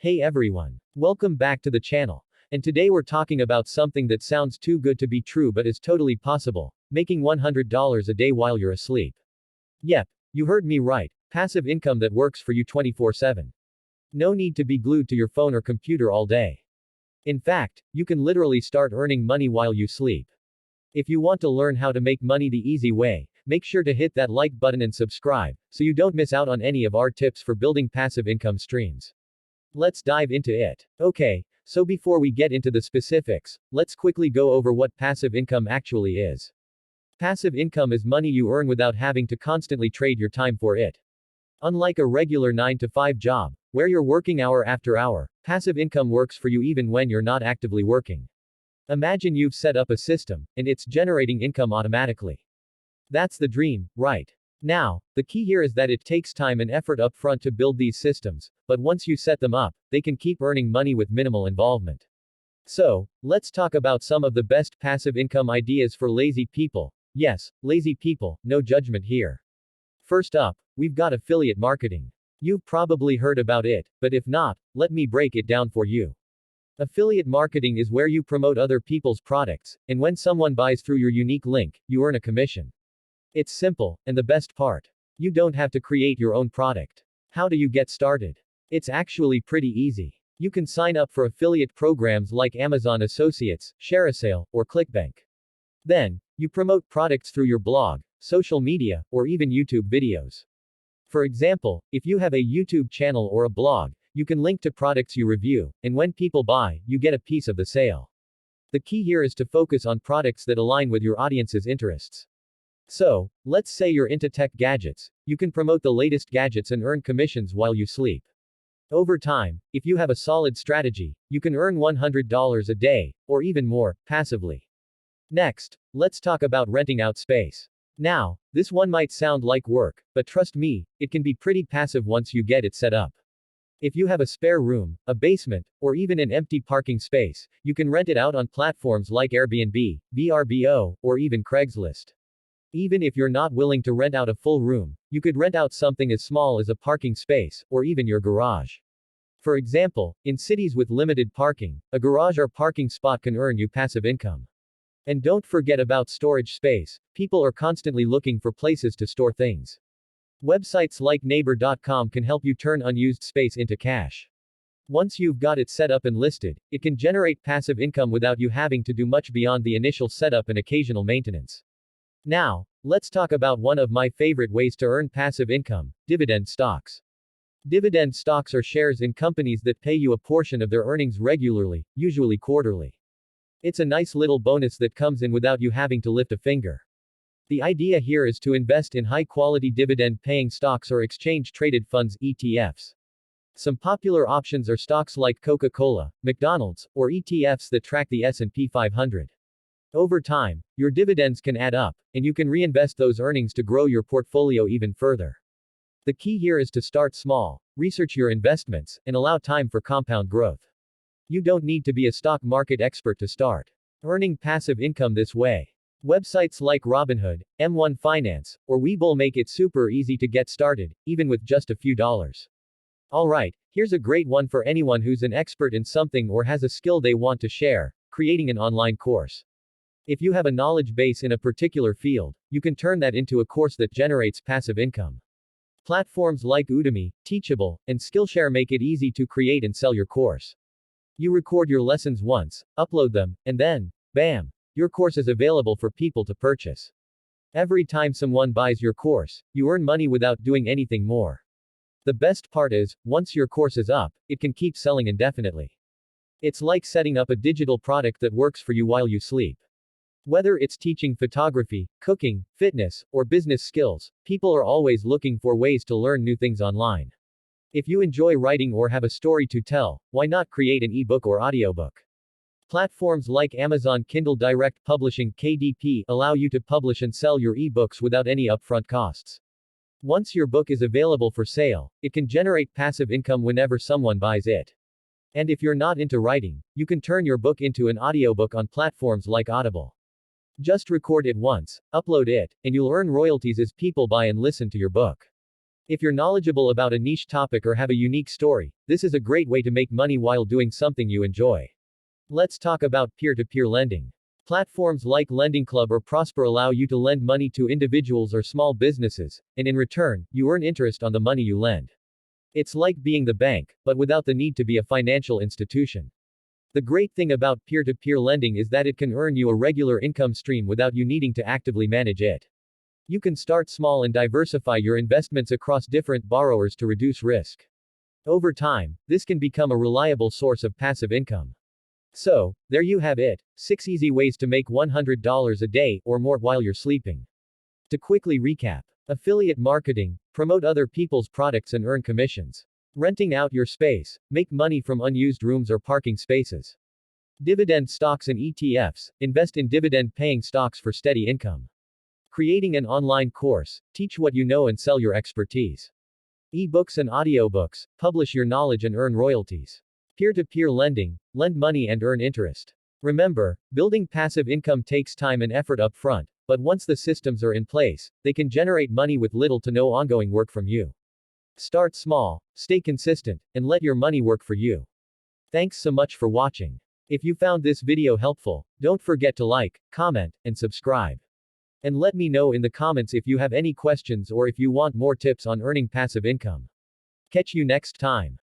Hey everyone. Welcome back to the channel. And today we're talking about something that sounds too good to be true but is totally possible, making $100 a day while you're asleep. Yep, you heard me right, passive income that works for you 24/7. No need to be glued to your phone or computer all day. In fact, you can literally start earning money while you sleep. If you want to learn how to make money the easy way, make sure to hit that like button and subscribe, so you don't miss out on any of our tips for building passive income streams. Let's dive into it. Okay, so before we get into the specifics, let's quickly go over what passive income actually is. Passive income is money you earn without having to constantly trade your time for it. Unlike a regular 9-to-5 job, where you're working hour after hour, passive income works for you even when you're not actively working. Imagine you've set up a system, and it's generating income automatically. That's the dream, right? Now, the key here is that it takes time and effort up front to build these systems, but once you set them up, they can keep earning money with minimal involvement. So, let's talk about some of the best passive income ideas for lazy people. Yes, lazy people, no judgment here. First up, we've got affiliate marketing. You've probably heard about it, but if not, let me break it down for you. Affiliate marketing is where you promote other people's products, and when someone buys through your unique link, you earn a commission. It's simple, and the best part. You don't have to create your own product. How do you get started? It's actually pretty easy. You can sign up for affiliate programs like Amazon Associates, ShareASale, or ClickBank. Then, you promote products through your blog, social media, or even YouTube videos. For example, if you have a YouTube channel or a blog, you can link to products you review, and when people buy, you get a piece of the sale. The key here is to focus on products that align with your audience's interests. So, let's say you're into tech gadgets, you can promote the latest gadgets and earn commissions while you sleep. Over time, if you have a solid strategy, you can earn $100 a day, or even more, passively. Next, let's talk about renting out space. Now, this one might sound like work, but trust me, it can be pretty passive once you get it set up. If you have a spare room, a basement, or even an empty parking space, you can rent it out on platforms like Airbnb, VRBO, or even Craigslist. Even if you're not willing to rent out a full room, you could rent out something as small as a parking space, or even your garage. For example, in cities with limited parking, a garage or parking spot can earn you passive income. And don't forget about storage space. People are constantly looking for places to store things. Websites like neighbor.com can help you turn unused space into cash. Once you've got it set up and listed, it can generate passive income without you having to do much beyond the initial setup and occasional maintenance. Now, let's talk about one of my favorite ways to earn passive income, dividend stocks. Dividend stocks are shares in companies that pay you a portion of their earnings regularly, usually quarterly. It's a nice little bonus that comes in without you having to lift a finger. The idea here is to invest in high-quality dividend-paying stocks or exchange-traded funds (ETFs). Some popular options are stocks like Coca-Cola, McDonald's, or ETFs that track the S&P 500. Over time, your dividends can add up, and you can reinvest those earnings to grow your portfolio even further. The key here is to start small, research your investments, and allow time for compound growth. You don't need to be a stock market expert to start earning passive income this way. Websites like Robinhood, M1 Finance, or Webull make it super easy to get started, even with just a few dollars. Alright, here's a great one for anyone who's an expert in something or has a skill they want to share: creating an online course. If you have a knowledge base in a particular field, you can turn that into a course that generates passive income. Platforms like Udemy, Teachable, and Skillshare make it easy to create and sell your course. You record your lessons once, upload them, and then, bam, your course is available for people to purchase. Every time someone buys your course, you earn money without doing anything more. The best part is, once your course is up, it can keep selling indefinitely. It's like setting up a digital product that works for you while you sleep. Whether it's teaching photography, cooking, fitness, or business skills, people are always looking for ways to learn new things online. If you enjoy writing or have a story to tell, why not create an ebook or audiobook? Platforms like Amazon Kindle Direct Publishing (KDP) allow you to publish and sell your ebooks without any upfront costs. Once your book is available for sale, it can generate passive income whenever someone buys it. And if you're not into writing, you can turn your book into an audiobook on platforms like Audible. Just record it once, upload it, and you'll earn royalties as people buy and listen to your book. If you're knowledgeable about a niche topic or have a unique story, this is a great way to make money while doing something you enjoy. Let's talk about peer-to-peer lending. Platforms like Lending Club or Prosper allow you to lend money to individuals or small businesses, and in return, you earn interest on the money you lend. It's like being the bank, but without the need to be a financial institution. The great thing about peer-to-peer lending is that it can earn you a regular income stream without you needing to actively manage it. You can start small and diversify your investments across different borrowers to reduce risk. Over time, this can become a reliable source of passive income. So, there you have it, 6 easy ways to make $100 a day or more while you're sleeping. To quickly recap: affiliate marketing, promote other people's products and earn commissions. Renting out your space, make money from unused rooms or parking spaces. Dividend stocks and ETFs, invest in dividend paying stocks for steady income. Creating an online course, teach what you know and sell your expertise. E-books and audiobooks, publish your knowledge and earn royalties. Peer-to-peer lending, lend money and earn interest. Remember, building passive income takes time and effort up front, but once the systems are in place, they can generate money with little to no ongoing work from you. Start small, stay consistent, and let your money work for you. Thanks so much for watching. If you found this video helpful, don't forget to like, comment, and subscribe. And let me know in the comments if you have any questions or if you want more tips on earning passive income. Catch you next time.